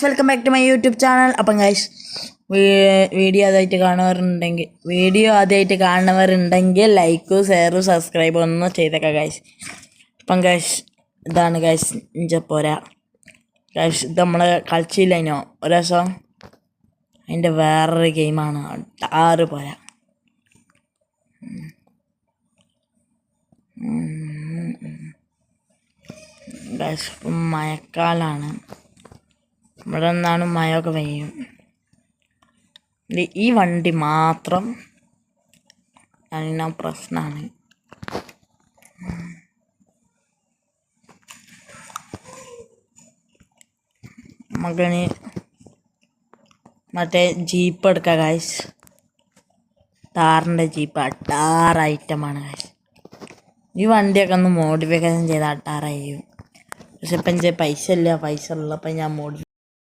Welcome back to my YouTube channel. അപ്പം guys video ആദ്യമായിട്ട് കാണുന്നവരുണ്ടെങ്കിൽ ലൈക്കും ഷെയറും സബ്സ്ക്രൈബും ഒന്നും ചെയ്തേക്കാം ഗൈസ്. അപ്പം ഗൈസ് ഇതാണ് ഗൈസ് പോരാ ഗൈസ്. ഇത് നമ്മൾ കളിച്ചില്ലതിനോ ഒരു ദിവസം, അതിൻ്റെ വേറൊരു ഗെയിമാണ് പോരാ. ഗൈസ് മഴക്കാലാണ്, ഇവിടെ നിന്നാണ് മഴയൊക്കെ പെയ്യും. ഈ വണ്ടി മാത്രം നല്ല പ്രശ്നമാണ്. നമുക്കിനി മറ്റേ ജീപ്പ് എടുക്കാം ഗൈസ്. ടാറിൻ്റെ ജീപ്പ് അട്ടാറ് ഐറ്റമാണ് ഗൈസ്. ഈ വണ്ടിയൊക്കെ ഒന്ന് മോഡിഫിക്കേഷൻ ചെയ്ത് അട്ടാറായിരിക്കും. പക്ഷെ ഇപ്പം എൻ്റെ പൈസ ഉള്ളപ്പോൾ ഞാൻ മോഡിഫിക്കേഷൻ